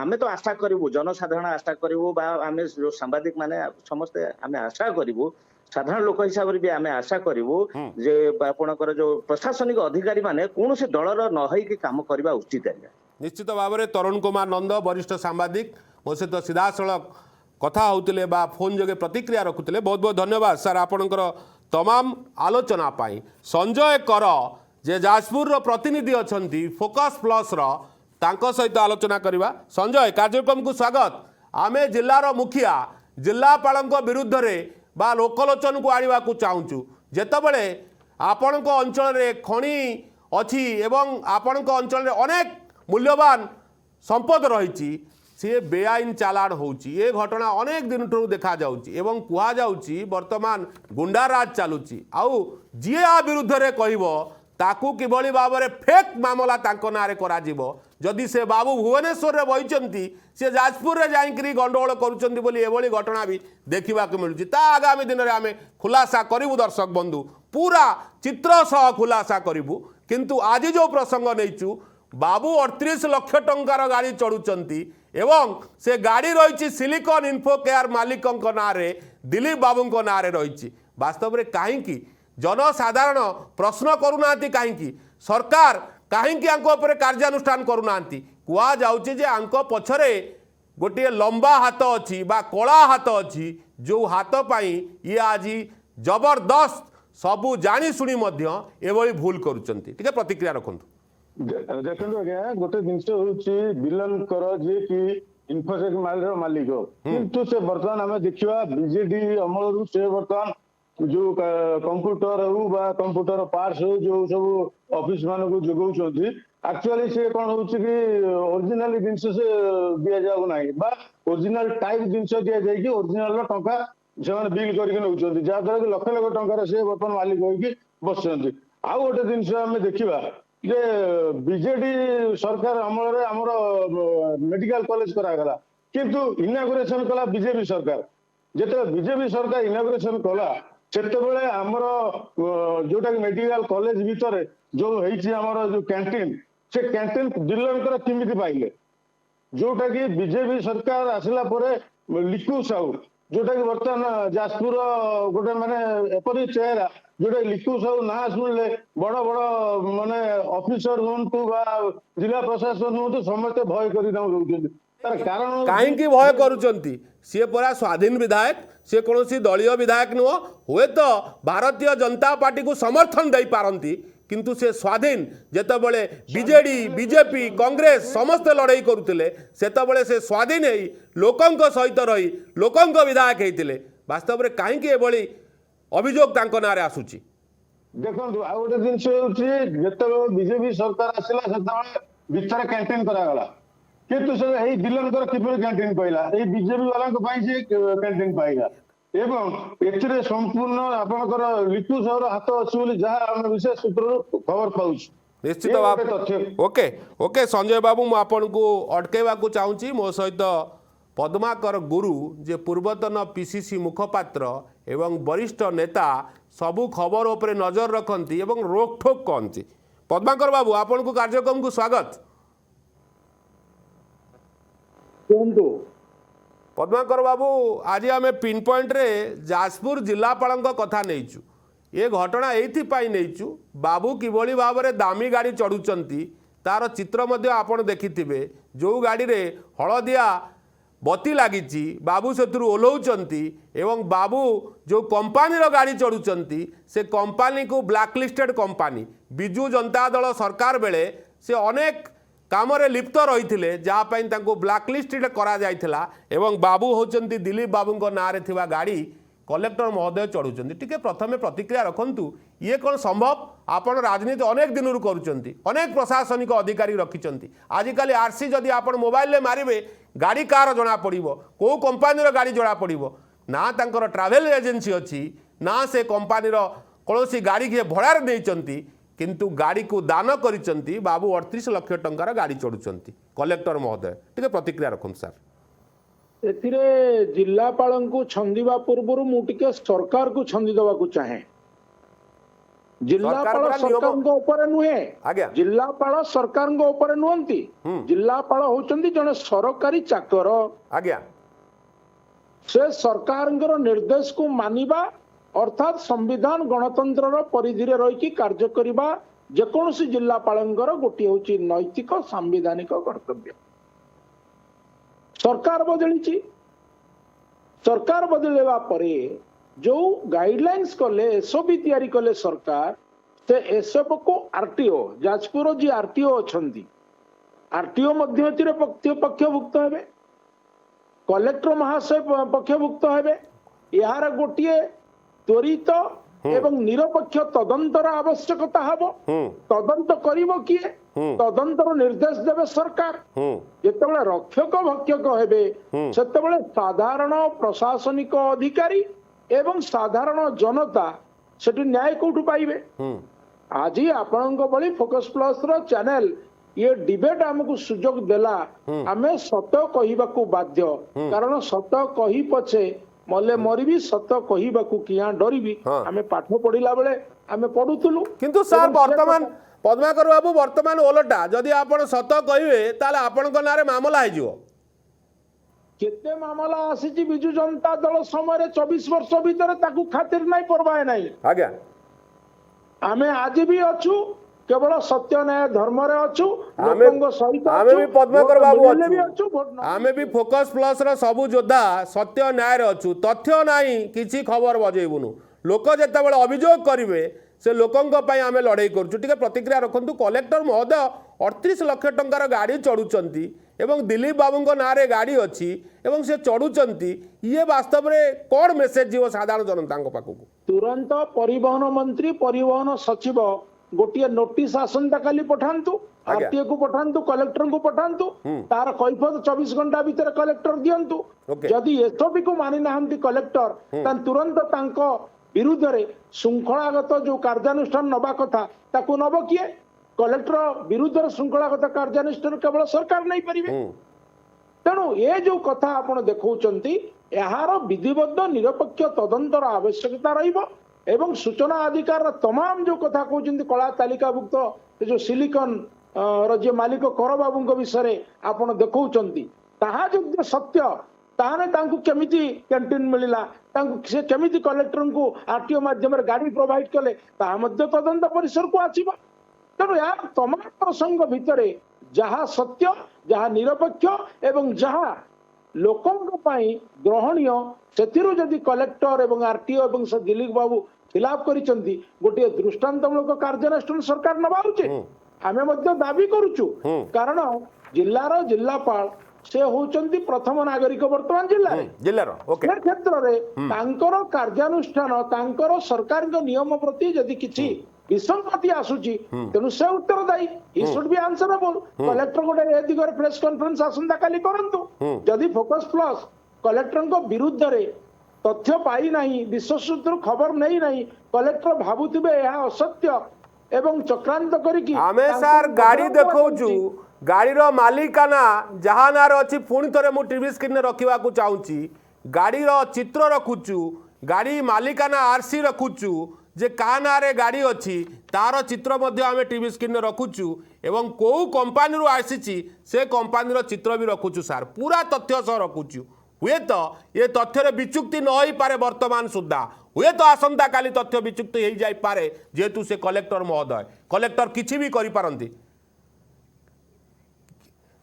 Speaker 3: ଆମେ ତ ଆଶା କରିବୁ ଜନସାଧାରଣ ଆଶା କରିବୁ ବା ଆମେ ଯୋଉ ସାମ୍ବାଦିକ ମାନେ ସମସ୍ତେ ଆମେ ଆଶା କରିବୁ ସାଧାରଣ ଲୋକ ହିସାବରେ ବି ଆମେ ଆଶା କରିବୁ ଯେ ଆପଣଙ୍କର ଯୋଉ ପ୍ରଶାସନିକ ଅଧିକାରୀ ମାନେ କୌଣସି ଦଳର ନ ହେଇକି କାମ କରିବା ଉଚିତ ଆଜ୍ଞା
Speaker 1: ନିଶ୍ଚିତ ଭାବରେ ତରୁଣ କୁମାର ନନ୍ଦ ବରିଷ୍ଠ ସାମ୍ବାଦିକ ମୋ ସହିତ ସିଧାସଳଖ କଥା ହେଉଥିଲେ ବା ଫୋନ୍ ଯୋଗେ ପ୍ରତିକ୍ରିୟା ରଖୁଥିଲେ ବହୁତ ବହୁତ ଧନ୍ୟବାଦ ସାର୍ ଆପଣଙ୍କର ତମାମ ଆଲୋଚନା ପାଇଁ ସଞ୍ଜୟ କର ଯେ ଯାଜପୁରର ପ୍ରତିନିଧି ଅଛନ୍ତି ଫୋକସ୍ ପ୍ଲସ୍ର ତାଙ୍କ ସହିତ ଆଲୋଚନା କରିବା ସଞ୍ଜୟ କାର୍ଯ୍ୟକ୍ରମକୁ ସ୍ୱାଗତ ଆମେ ଜିଲ୍ଲାର ମୁଖିଆ ଜିଲ୍ଲାପାଳଙ୍କ ବିରୁଦ୍ଧରେ ବା ଲୋକଲୋଚନକୁ ଆଣିବାକୁ ଚାହୁଁଛୁ ଯେତେବେଳେ ଆପଣଙ୍କ ଅଞ୍ଚଳରେ ଖଣି ଅଛି ଏବଂ ଆପଣଙ୍କ ଅଞ୍ଚଳରେ ଅନେକ ମୂଲ୍ୟବାନ ସମ୍ପଦ ରହିଛି ସେ ବେଆଇନ ଚାଲାଣ ହେଉଛି ଏ ଘଟଣା ଅନେକ ଦିନଠୁ ଦେଖାଯାଉଛି ଏବଂ କୁହାଯାଉଛି ବର୍ତ୍ତମାନ ଗୁଣ୍ଡାରାଜ ଚାଲୁଛି ଆଉ ଯିଏ ଆ ବିରୁଦ୍ଧରେ କହିବ ତାକୁ କିଭଳି ଭାବରେ ଫେକ୍ ମାମଲା ତାଙ୍କ ନାଁରେ କରାଯିବ ଯଦି ସେ ବାବୁ ଭୁବନେଶ୍ୱରରେ ବହିଛନ୍ତି ସେ ଯାଜପୁରରେ ଯାଇକରି ଗଣ୍ଡଗୋଳ କରୁଛନ୍ତି ବୋଲି ଏଭଳି ଘଟଣା ବି ଦେଖିବାକୁ ମିଳୁଛି ତା ଆଗାମୀ ଦିନରେ ଆମେ ଖୁଲାସା କରିବୁ ଦର୍ଶକ ବନ୍ଧୁ ପୁରା ଚିତ୍ର ସହ ଖୁଲାସା କରିବୁ କିନ୍ତୁ ଆଜି ଯେଉଁ ପ୍ରସଙ୍ଗ ନେଇଛୁ ବାବୁ 38 ଲକ୍ଷ ଟଙ୍କାର ଗାଡ଼ି ଚଢ଼ୁଛନ୍ତି ଏବଂ ସେ ଗାଡ଼ି ରହିଛି ସିଲିକନ୍ ଇନଫୋ କେୟାର ମାଲିକଙ୍କ ନାଁରେ ଦିଲ୍ଲୀପ ବାବୁଙ୍କ ନାଁରେ ରହିଛି ବାସ୍ତବରେ କାହିଁକି ଜନସାଧାରଣ ପ୍ରଶ୍ନ କରୁନାହାନ୍ତି କାହିଁକି ସରକାର କାହିଁକି ଆଙ୍କ ଉପରେ କାର୍ଯ୍ୟାନୁଷ୍ଠାନ କରୁନାହାନ୍ତି କୁହାଯାଉଛି ଯେ ଆଙ୍କ ପଛରେ ଗୋଟିଏ ଲମ୍ବା ହାତ ଅଛି ବା କଳା ହାତ ଅଛି ଯେଉଁ ହାତ ପାଇଁ ଇଏ ଆଜି ଜବରଦସ୍ତ ସବୁ ଜାଣିଶୁଣି ମଧ୍ୟ ଏଭଳି ଭୁଲ କରୁଛନ୍ତି ଟିକେ ପ୍ରତିକ୍ରିୟା ରଖନ୍ତୁ
Speaker 4: ଦେଖନ୍ତୁ ଆଜ୍ଞା ଗୋଟେ ଜିନିଷ ହଉଛି ବିଲନଙ୍କର ଯିଏ କି ଇନଫୋସେକ ମାଲର ମାଲିକ କିନ୍ତୁ ସେ ବର୍ତ୍ତମାନ ଆମେ ଦେଖିବା ବିଜେଡି ଅମଳରୁ ସେ ବର୍ତ୍ତମାନ ଯୋଉ କମ୍ପ୍ୟୁଟର ହଉ ବା କମ୍ପ୍ୟୁଟର ପାର୍ଟସ ହଉ ଯୋଉ ସବୁ ଅଫିସ ମାନଙ୍କୁ ଯୋଗାଉଛନ୍ତି ଆକ୍ଚୁଆଲି ସେ କଣ ହଉଛି କି ଓରିଜିନାଲ ଜିନିଷ ସେ ଦିଆଯାଉ ନାହିଁ ବା ଓରିଜିନାଲ ଟାଇପ ଜିନିଷ ଦିଆଯାଇକି ଓରିଜିନାଲ ଟଙ୍କା ସେମାନେ ବିଲ୍ କରିକି ନେଉଛନ୍ତି ଯାହାଦ୍ୱାରା କି ଲକ୍ଷ ଲକ୍ଷ ଟଙ୍କାର ସେ ବର୍ତ୍ତମାନ ମାଲିକ ହେଇକି ବସିଛନ୍ତି ଆଉ ଗୋଟେ ଜିନିଷ ଆମେ ଦେଖିବା ଯେ ବିଜେଡି ସରକାର ଅମଳରେ ଆମର ମେଡିକାଲ କଲେଜ କରାଗଲା କିନ୍ତୁ ଇନାଗୁରେସନ କଲା ବିଜେପି ସରକାର ଯେତେବେଳେ ବିଜେପି ସରକାର ଇନାଗୁରେସନ କଲା ସେତେବେଳେ ଆମର ଯୋଉଟା କି ମେଡିକାଲ କଲେଜ ଭିତରେ ଯୋଉ ହେଇଛି ଆମର ଯୋଉ କ୍ୟାଣ୍ଟିନ ସେ କ୍ୟାଣ୍ଟିନ ଡିଲରଙ୍କର କେମିତି ପାଇଲେ ଯୋଉଟା କି ବିଜେପି ସରକାର ଆସିଲା ପରେ ଲିକୁ ସାହୁ ଯୋଉଟା କି ବର୍ତ୍ତମାନ ଯାଜପୁର ଗୋଟେ ମାନେ ଏପରି ଚେହେରା ଯୋଉଟା ଲିକୁ ସାହୁ ନାଁ ଶୁଣିଲେ ବଡ ବଡ ମାନେ ଅଫିସର ହୁଅନ୍ତୁ ବା ଜିଲ୍ଲା ପ୍ରଶାସନ ହୁଅନ୍ତୁ ସମସ୍ତେ ଭୟ କରି ତାଙ୍କୁ ରହୁଛନ୍ତି ତାର କାରଣ
Speaker 1: କାହିଁକି ଭୟ କରୁଛନ୍ତି ସିଏ ପରା ସ୍ୱାଧୀନ ବିଧାୟକ ସେ କୌଣସି ଦଳୀୟ ବିଧାୟକ ନୁହଁ ହୁଏତ ଭାରତୀୟ ଜନତା ପାର୍ଟିକୁ ସମର୍ଥନ ଦେଇପାରନ୍ତି କିନ୍ତୁ ସେ ସ୍ୱାଧୀନ ଯେତେବେଳେ ବିଜେଡି ବିଜେପି କଂଗ୍ରେସ ସମସ୍ତେ ଲଢ଼େଇ କରୁଥିଲେ ସେତେବେଳେ ସେ ସ୍ୱାଧୀନ ହେଇ ଲୋକଙ୍କ ସହିତ ରହି ଲୋକଙ୍କ ବିଧାୟକ ହେଇଥିଲେ ବାସ୍ତବରେ କାହିଁକି ଏଭଳି ଅଭିଯୋଗ ତାଙ୍କ ନାଁରେ ଆସୁଛି
Speaker 4: ଦେଖନ୍ତୁ ଆଉ ଗୋଟେ ଜିନିଷ ହେଉଛି ଯେତେବେଳେ ବିଜେପି ସରକାର ଆସିଲା ସେତେବେଳେ ଭିତରେ କ୍ୟାଣ୍ଟିନ କରାଗଲା କିନ୍ତୁ ସେ ଏଇ ଡିଲରଙ୍କର କିପରି କ୍ୟାଣ୍ଟିନ ପାଇଲା ଏଇ ବିଜେପି ବାଲାଙ୍କ ପାଇଁ ସେ କ୍ୟାଣ୍ଟିନ ପାଇଲା ଏବଂ ଏଥିରେ ସମ୍ପୂର୍ଣ୍ଣ ଆପଣଙ୍କର ଲିପୁ ସାହୁର ହାତ ଅଛି ବୋଲି ଯାହା ଆମେ ବିଶେଷ ସୂତ୍ରରୁ ଖବର ପାଉଛୁ
Speaker 1: ନିଶ୍ଚିତ ଭାବେ ଓକେ ଓକେ ସଞ୍ଜୟ ବାବୁ ମୁଁ ଆପଣଙ୍କୁ ଅଟକେଇବାକୁ ଚାହୁଁଛି ମୋ ସହିତ ପଦ୍ମାକର ଗୁରୁ ଯେ ପୂର୍ବତନ ପିସିସି ମୁଖପାତ୍ର ଏବଂ ବରିଷ୍ଠ ନେତା ସବୁ ଖବର ଉପରେ ନଜର ରଖନ୍ତି ଏବଂ ରୋକଠୋକ କହନ୍ତି ପଦ୍ମାକର ବାବୁ ଆପଣଙ୍କୁ କାର୍ଯ୍ୟକ୍ରମକୁ ସ୍ୱାଗତ ପଦ୍ମାକର ବାବୁ ଆଜି ଆମେ ପିନ୍ ପଏଣ୍ଟରେ ଯାଜପୁର ଜିଲ୍ଲାପାଳଙ୍କ କଥା ନେଇଛୁ ଏ ଘଟଣା ଏଇଥିପାଇଁ ନେଇଛୁ ବାବୁ କିଭଳି ଭାବରେ ଦାମୀ ଗାଡ଼ି ଚଢ଼ୁଛନ୍ତି ତାର ଚିତ୍ର ମଧ୍ୟ ଆପଣ ଦେଖିଥିବେ ଯେଉଁ ଗାଡ଼ିରେ ହଳଦିଆ ବତି ଲାଗିଛି ବାବୁ ସେଥିରୁ ଓହ୍ଲାଉଛନ୍ତି ଏବଂ ବାବୁ ଯେଉଁ କମ୍ପାନୀର ଗାଡ଼ି ଚଢ଼ୁଛନ୍ତି ସେ କମ୍ପାନୀକୁ ବ୍ଲାକଲିଷ୍ଟେଡ୍ କମ୍ପାନୀ ବିଜୁ ଜନତା ଦଳ ସରକାର ବେଳେ ସେ ଅନେକ କାମରେ ଲିପ୍ତ ରହିଥିଲେ ଯାହାପାଇଁ ତାଙ୍କୁ ବ୍ଲାକଲିଷ୍ଟେଡ୍ କରାଯାଇଥିଲା ଏବଂ ବାବୁ ହେଉଛନ୍ତି ଦିଲ୍ଲୀପ ବାବୁଙ୍କ ନାଁରେ ଥିବା ଗାଡ଼ି କଲେକ୍ଟର ମହୋଦୟ ଚଢ଼ୁଛନ୍ତି ଟିକେ ପ୍ରଥମେ ପ୍ରତିକ୍ରିୟା ରଖନ୍ତୁ ଇଏ କ'ଣ ସମ୍ଭବ ଆପଣ ରାଜନୀତି ଅନେକ ଦିନରୁ କରୁଛନ୍ତି ଅନେକ ପ୍ରଶାସନିକ ଅଧିକାରୀ ରଖିଛନ୍ତି ଆଜିକାଲି ଆର୍ସି ଯଦି ଆପଣ ମୋବାଇଲରେ ମାରିବେ ଗାଡ଼ି କାହାର ଜଣାପଡ଼ିବ କେଉଁ କମ୍ପାନୀର ଗାଡ଼ି ଜଣାପଡ଼ିବ ନା ତାଙ୍କର ଟ୍ରାଭେଲ ଏଜେନ୍ସି ଅଛି ନା ସେ କମ୍ପାନୀର କୌଣସି ଗାଡ଼ି କିଏ ଭଡ଼ାରେ ନେଇଛନ୍ତି କିନ୍ତୁ ଗାଡ଼ିକୁ ଦାନ କରିଛନ୍ତି ବାବୁ 38 ଲକ୍ଷ ଟଙ୍କାର ଗାଡ଼ି ଚଢ଼ୁଛନ୍ତି କଲେକ୍ଟର ମହୋଦୟ ଟିକେ ପ୍ରତିକ୍ରିୟା ରଖନ୍ତୁ ସାର୍
Speaker 5: ଏଥିରେ ଜିଲ୍ଲାପାଳଙ୍କୁ ଛନ୍ଦିବା ପୂର୍ବରୁ ମୁଁ ଟିକେ ସରକାରକୁ ଛନ୍ଦି ଦେବାକୁ ଚାହେଁ ଜିଲ୍ଲାପାଳ ସରକାରଙ୍କ ଉପରେ ନୁହେଁ
Speaker 1: ଆଜ୍ଞା
Speaker 5: ଜିଲ୍ଲାପାଳ ସରକାରଙ୍କ ଉପରେ ନୁହନ୍ତି ଜିଲ୍ଲାପାଳ ହଉଛନ୍ତି ଜଣେ ସରକାରୀ ଚାକର
Speaker 1: ଆଜ୍ଞା
Speaker 5: ସେ ସରକାରଙ୍କର ନିର୍ଦ୍ଦେଶକୁ ମାନିବା ଅର୍ଥାତ୍ ସମ୍ବିଧାନ ଗଣତନ୍ତ୍ରର ପରିଧିରେ ରହିକି କାର୍ଯ୍ୟ କରିବା ଯେକୌଣସି ଜିଲ୍ଲାପାଳଙ୍କର ଗୋଟିଏ ହେଉଛି ନୈତିକ ସାମ୍ବିଧାନିକ କର୍ତ୍ତବ୍ୟ सरकार बदली सरकार बदलवा पर जो गाइडलाइंस कले एसओपी तैयारी कले सरकार से एसओप को आरटीओ जाजपुर जी आरटीओ अच्छा आरटीओ पक्षभुक्त हे कलेक्टर महाशय पक्षभुक्त हे यार गोटे त्वरित ଏବଂ ନିରପେକ୍ଷ ତଦନ୍ତର ଆବଶ୍ୟକତା ହବ ତଦନ୍ତ କରିବ କିଏ ତଦନ୍ତର ନିର୍ଦ୍ଦେଶ ଦେବେ ସରକାର ଯେତେବେଳେ ରକ୍ଷକ ଭକ୍ଷକ ହେବେ ସେତେବେଳେ ସାଧାରଣ ପ୍ରଶାସନିକ ଅଧିକାରୀ ଏବଂ ସାଧାରଣ ଜନତା ସେଠି ନ୍ୟାୟ କୋଉଠୁ ପାଇବେ ଆଜି ଆପଣଙ୍କ ଭଳି ଫୋକସ୍ ପ୍ଲସ୍ ର ଚ୍ୟାନେଲ ये डिबेट आमको सुजोग देला आमे सत कहिबाकू बाध्य कारण सत कही पछे मले मरिबी सत कहिबाकू किया डरिबी आमे पाठ पढिला बेले आमे पढुतलु
Speaker 1: किंतु सर वर्तमान पद्माकर बाबू वर्तमान ओलटा जदि आपण सत कहिबे ताले आपणको नारे मामला हे जिवो
Speaker 5: केते मामला आसीची बिजू जनता दल समय 24 वर्ष भीतर ताकू खातिर नाही परवाय नाही
Speaker 1: आज्ञा
Speaker 5: आमे आज भी अछु केवल सत्य न्याय धर्म रे अछु
Speaker 1: आमे
Speaker 5: लोकंग सहित
Speaker 1: आमे भी पद्माकर बाबू
Speaker 5: भी
Speaker 1: अछु
Speaker 5: अछु
Speaker 1: आमे भी फोकस प्लस रो सबु योद्धा सत्य न्याय रे अछु तथ्य नाही किछि खबर बजेबुनु लोक जेतेबेले अभियोग करिवे से लोकंग पई आमे लड़ाई करछु ठीक प्रतिक्रिया रखंतु कलेक्टर महोदय 38 लाख टंकार गाड़ी चढ़ुचंती एवं दिलीप बाबूंको नारे गाड़ी अच्छी एवं से चढ़ुचंती ये वास्तव में कौन मेसेज जीव साधारण जनता पाखक
Speaker 5: तुरंत परिवहन मंत्री परिवहन सचिव गोटे नोटिस आसंता काली पठांतु आरटीए को पठांतु कलेक्टर को पठांतु तार कैफत 24 घंटा भीतर कलेक्टर दियंतु जदि एसओपी को मानि नाहंती कलेक्टर तान तुरंत तांको विरुद्ध रे श्रृंखलागत जो कार्यानुष्ठान नबा कथा ताकू नब किए कलेक्टर विरुद्ध रे श्रृंखलागत कार्यानुष्ठान केवल सरकार नहीं परिबे तेणु ये जो कथा आपण देखौचंती यार विधिबद्ध निरपेक्ष तदंतर आवश्यकता रहिबो एवं सूचना अधिकार तमाम जो कथा कहते कला तालिकाभुक्त जो सिलिकन जे मालिक कर बाबू विषय आपण देखौचंती ताहा जो सत्य ताने तांकु केमिति कैंटीन मिलिला तांकु से केमिति कलेक्टर को आरटीओ माध्यम रे गाड़ी प्रोवाइड कले ताहा मध्य तदंत परिसर को आसीबा तेणु यार तमाम प्रसंग भितरे जहा सत्य जहा निरपेक्ष एवं जहा लोकंक पई ग्रहणीय सेथिरु जदि कलेक्टर एवं आरटीओ एवं से दिलीप बाबू खिलाफ करिसंती गोटे दृष्टांतमूलक कार्यानुष्ठान सरकार नबा उचे आमे मध्य दाबी करूछु कारण जिल्लार जिल्लापाल से होचंती प्रथम नागरिक वर्तमान जिल्लार ओके क्षेत्र रे तांकर कार्यानुष्ठान तांकर सरकार नियम प्रति जदि किछि विसंगति आसुची तेणु से उत्तर दायी he should be answerable collector गोटे ए दिगरे प्रेस कॉन्फ्रेंस आसंता काली करंतु जदि फोकस प्लस कलेक्टर को विरुद्ध रे तथ्य पाई नहीं विश्वसूत्र खबर नहीं नहीं कलेक्टर भाबुथिबे यह असत्य एवं चक्रांत करिकि
Speaker 1: आमे सर गाड़ी देखौछु गाड़ीर मालिकाना जहाँ नार अच्छी पुणी थे मुझे टीवी स्क्रीन रखा चाहूँगी गाड़ीर चित्र रखुचु गाड़ी मालिकाना आरसी रखुचु जे का नारे गाड़ी अच्छी तार चित्र मध्य आमे टीवी स्क्रीन रखुचु एवं कौ कंपानी आसी से कंपानी चित्र भी रखुचु सार पूरा तथ्य सह रखुचु हुए तो ये तथ्य विचुक्ति न हो पारे वर्तमान सुधा हुए तो आसंता काली तथ्य विचुक्ति हो जाई पारे जेहेतु से कलेक्टर महोदय कलेक्टर किसी भी करि पारंती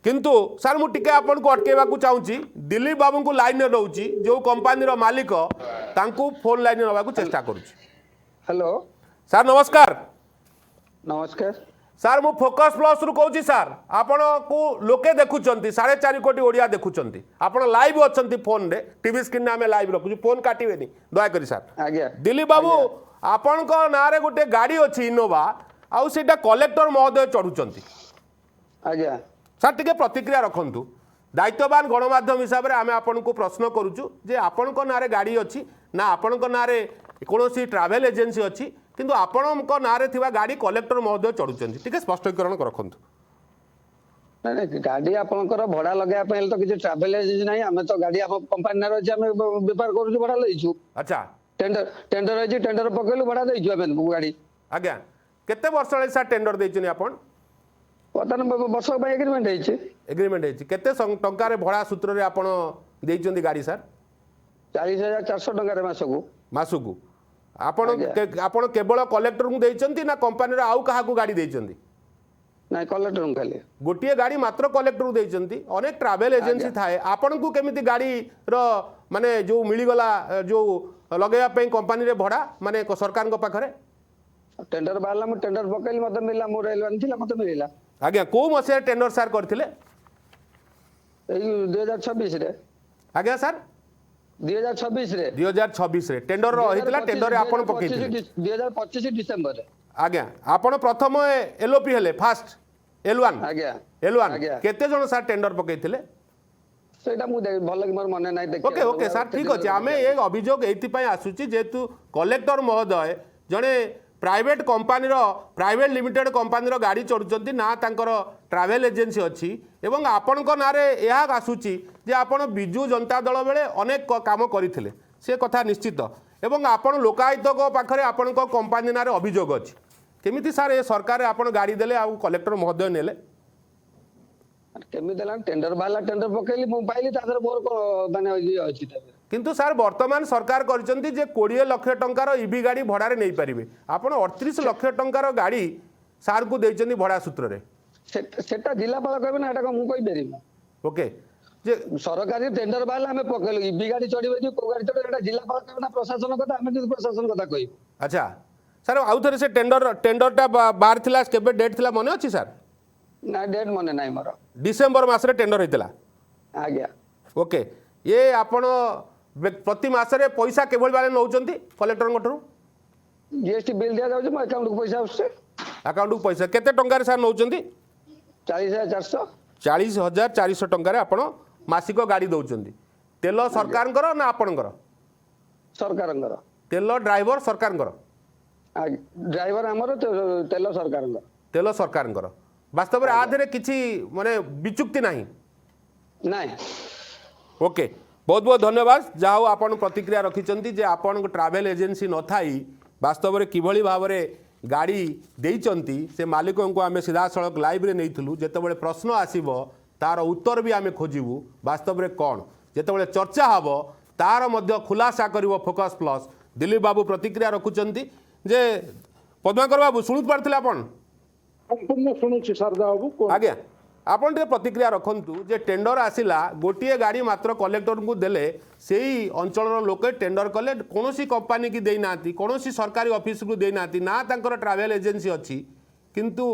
Speaker 1: किंतु सर मुझे आपन को अटकेवा चाहूँगी दिलीप बाबू को लाइन में नौची जो कंपानी मालिक तांकू फोन लाइन में नवा चेष्टा करुच्ची
Speaker 6: हेलो
Speaker 1: सर नमस्कार
Speaker 6: नमस्कार
Speaker 1: सर मु फोकस प्लस रु कहूँ सर आपण को लोके देखुंट 4.5 कोटी ओडिया देखुंट आपण लाइव अच्छा फोन रे टीवी स्क्रीन आम लाइव रखुचु फोन काटिबेनी दयाकोरी सर
Speaker 6: आज्ञा
Speaker 1: दिलीप बाबू आपण ना गोटे गाड़ी अच्छी इनोवा आउ सेटा कलेक्टर महोदय चढ़ुंट
Speaker 6: आज्ञा
Speaker 1: सर टिके प्रतिक्रिया रखंतु दायित्ववान गणमाध्यम हिसाब से आम आपन को प्रश्न करुचु जे आपण नारे गाड़ी अच्छी ना आपण नारे कौन ट्रावेल एजेंसी अच्छी किंतु आपण नारे थिबा गाड़ी कलेक्टर महोदय चढ़ुचंती टिके स्पष्टीकरण रखंतु
Speaker 6: नहीं गाड़ी आपनकर भड़ा लगाया पहले तो किसी ट्रैवल एजेंसी नहीं हमें तो गाड़ी आप कंपनी रे हम व्यापार करू भड़ा लईछु
Speaker 1: अच्छा
Speaker 6: टेंडर है टेंडर पकेलु भड़ा देइछु हमें गाड़ी
Speaker 1: आज्ञा केते वर्ष ले सर टेंडर देइछनी आपण
Speaker 6: वर्तमान वर्ष एग्रीमेंट है
Speaker 1: एग्रीमेंट है केते टंकार भड़ा सूत्र रे आपण देइछंती गाड़ी सर
Speaker 6: 40,400 टंका मासकू
Speaker 1: मासकू आपण केवल कलेक्टर को देइछंती ना कंपनी रे आउ काहा को गाड़ी देइछंती
Speaker 6: नहीं कलेक्टर खाली
Speaker 1: गोटे गाड़ी मात्र कलेक्टर को देइछंती अनेक ट्रैवल एजेंसी थाए आपण को केमिति गाड़ी रो माने जो मिलीगला जो लगेया पे कंपनी रे भड़ा माने सरकार को पाखरे
Speaker 6: टेंडर बाहला मु टेंडर पकेली मते मिला मु रेलवे थिला मते मिलिला
Speaker 1: आज्ञा को मसे टेंडर सर करथिले
Speaker 6: एई 2026 रे
Speaker 1: आज्ञा सर
Speaker 6: 2026 रे
Speaker 1: 2026 रे टेंडर होइतला टेंडर रे आपण पकेइथिले
Speaker 6: 2025 डिसेंबर रे
Speaker 1: आज्ञा आपण प्रथम एलओपी हेले फास्ट L1
Speaker 6: आज्ञा
Speaker 1: L1
Speaker 6: आज्ञा।
Speaker 1: केते जण सर टेंडर पकेइथिले
Speaker 6: सेटा मु भल कि मोर मन नाही देखि
Speaker 1: ओके ओके सर ठीक अच्छे आम ये अभियोग ये आसूची जेहेतु कलेक्टर महोदय जड़े private company private limited company गाड़ी चढ़ुंट ना तांकर ट्रावेल एजेंसी अच्छी एवं आपण नारे यह आसूची जे आपण बिजु जनता दल बेले अनेक काम करते से कथा निश्चित एवं आपण लोकायुक्त पाखे आपण कंपानी नारे अभियोग अच्छी केमिति सर ये सरकार आपण गाड़ी देले आ कलेक्टर महोदय नेले
Speaker 6: केमी देला टेंडर बाला टेंडर पकेली मु पाइली तादर मोर माने ये अछि
Speaker 1: किंतु सर वर्तमान सरकार करचंती जे 20 लाख टंकार ईवी गाड़ी भड़ारे नहीं पारिबे आपण 38 लाख टंकार गाड़ी सार को देचंती भड़ा सूत्र रे
Speaker 6: सेटा जिलापाल कहबे ना एटा मु कहि बेरी
Speaker 1: ओके जे
Speaker 6: सरकारी टेंडर बाला हमें पकेलु ईवी गाड़ी चढ़िबे जे को गाड़ी चढ़े एटा जिलापाल कहबे ना प्रशासन कथा हमें जे प्रशासन कथा कहि
Speaker 1: अच्छा सर आउ थरे से टेंडरटा बाहर थिला केबे डेट थिला मने अछि सर
Speaker 6: ना डेट मने नाही मोर
Speaker 1: डिसेंबर मासरे टेंडर हेतिला
Speaker 6: आज्ञा
Speaker 1: ओके ये आपण प्रति मासरे पैसा केवल बाले नौचंती कलेक्टर गठरू
Speaker 6: जीएसटी बिल दिया जाउछ मो अकाउंट को पैसा आउछ
Speaker 1: अकाउंट को पैसा केते टंका रे सर नौचंती
Speaker 6: 40400
Speaker 1: 40,400 टंका रे आपण मासिक गाड़ी दौचंती तेल सरकारंकर ना आपणकर
Speaker 6: सरकारंगर
Speaker 1: तेल ड्राइवर सरकारंकर
Speaker 6: ड्राइवर हमर तेल सरकारंगर
Speaker 1: तेल सरकारंकर वास्तव में आधे किसी माने विचुक्ति नहीं
Speaker 6: नाही
Speaker 1: ओके बहुत बहुत धन्यवाद जाओ आपण प्रतिक्रिया रखिंट जे आपण ट्रावेल एजेंसी न थाई वास्तव में किभली भाव में गाड़ी देइचंती से मालिक को आम सीधा सड़क लाइव रे नहीं जितेबाला प्रश्न आसब तार उत्तर भी आम खोजबू वास्तव में कौन जितेबाला चर्चा हम तार मध्य खुलासा कर फोकस प्लस दिलीप बाबू प्रतिक्रिया रखुंट जे पद्माकर बाबू शुणु पार्थिले आपण
Speaker 5: संपूर्ण शुणुची शारदा बाबू
Speaker 1: आज्ञा आपण टे प्रतिक्रिया रखंतु जे टेंडर आसिला गोटे गाड़ी मात्र कलेक्टर को देले सेही अंचल लोके टेंडर कले कोनोसी कंपनी की देई नाती कोनोसी सरकारी ऑफिस को देई नाती ना तांकर ट्रैवल एजेंसी अच्छी किंतु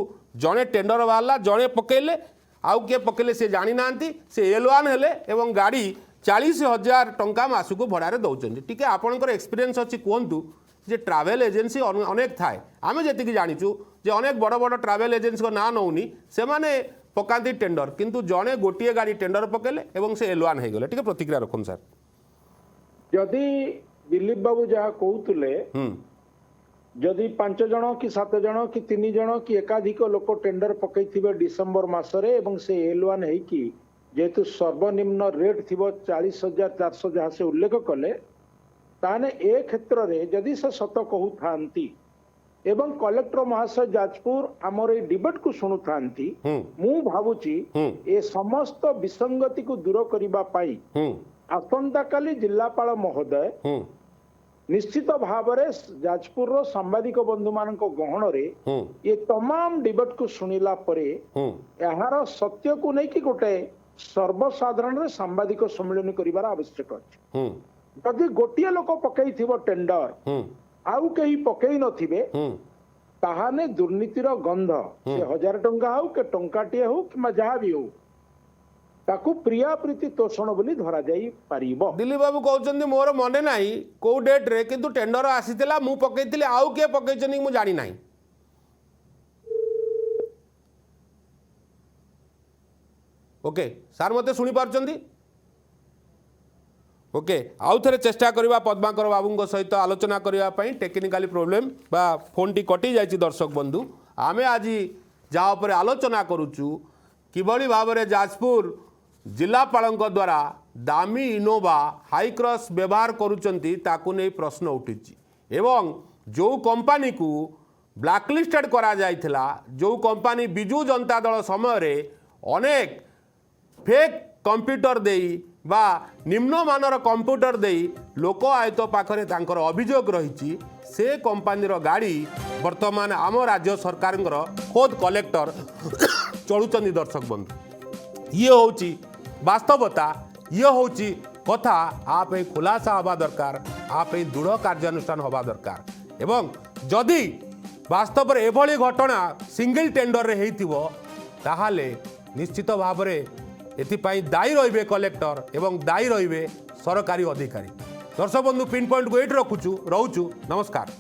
Speaker 1: जड़े टेंडर बाहरला जड़े पकेले आउ किए पकेले से जानी नांती से L1 हेले एवं गाड़ी 40,000 टंका मासको भड़ारे दौरान टी आपंकर एक्सपीरियंस अच्छी कहतु जे ट्रैवल एजेंसी अनेक थाए आम जी जाचु जे अनेक बड़ बड़ ट्रैवल एजेंसी को ना नौनी से माने पकाती टेंडर किंतु जड़े गोटे गाड़ी टेंडर पकेले एवं से L1 हो गले टी प्रतिक्रिया रखुन सर
Speaker 5: जदि दिलीप बाबू जहाँ कहते जदि 5 जन कि 7 जन कि 3 जन कि एकाधिक लोक टेंडर पकई डिसेंबर मासरे एवं से L1 होइकी जेहेतु सर्वनिम्न रेट थी 40,400 जहाँ से उल्लेख कले ताने ए क्षेत्र रे जदि से सत कहू थांती एवं कलेक्टर महाशय जाजपुर आमर ए डिबेट को शुणु थांती मु भावुची ए समस्त विसंगति को दूर करिबा पाई आसंता काली जिलापाल महोदय निश्चित भाव में जाजपुर रो सांबादिक बंधु मान गहन रे ये तमाम डिबेट को सुनिला परे यार सत्य को नहीं कि गोटे सर्वसाधारण रे सांबादिक सम्मेलन करिवार आवश्यक अछि जदि गोटिए लोक पकई थिबो टेंडर आउ कहीं पकई नथिबे ताहाने दुर्नीतिर गंध से 1000 टंका हो के टंकाटिए हो कि जहाँ भी हो ताकू प्रिया प्रीति तोषण बोली धरा जाई पारिबो
Speaker 1: दिलीप बाबू कहते मोर मने नाही को डेट रे किंतु टेंडर आसीला मु पकईतिले आउ के पकईचनी मु जानी नाही ओके सार मते सुनी पारचंदी ओके आउ थे चेष्टा करवा पद्माकर बाबू सहित आलोचना करने टेक्निकाली प्रोब्लेम बा फोन टी कटि जाइए दर्शक बंधु आमे आज जहाँ पर आलोचना करुचु किभली भाव में जाजपुर जिलापाल द्वारा दामी इनोवा हाईक्रॉस व्यवहार करुचंती ताकू नहीं प्रश्न उठी एवं जो कंपनी को ब्लैकलिस्टेड करा जाइथिला जो कंपनी बिजु जनता दल समय अनेक फेक कंप्यूटर देई बा निम्नमानर कंप्यूटर देई लोक आयत पाखरे तांकर अभियोग रही से कंपनीर गाड़ी वर्तमान आम राज्य सरकार खोद कलेक्टर चलुचंदी दर्शक बंधु ये होची वास्तवता ये होची कथा आप खुलासा हवा दरकार आप दृढ़ कार्यानुष्ठान हवा दरकार एवं जदि वास्तव एभली घटना सिंगल टेंडर रे हेइथिबो ताहाले निश्चित भाव में एथिपाई दायी रहिबे कलेक्टर एवं दायी रहिबे सरकारी अधिकारी। दर्शक बंधु पिन पॉइंट को एट रखुचु रोचु नमस्कार।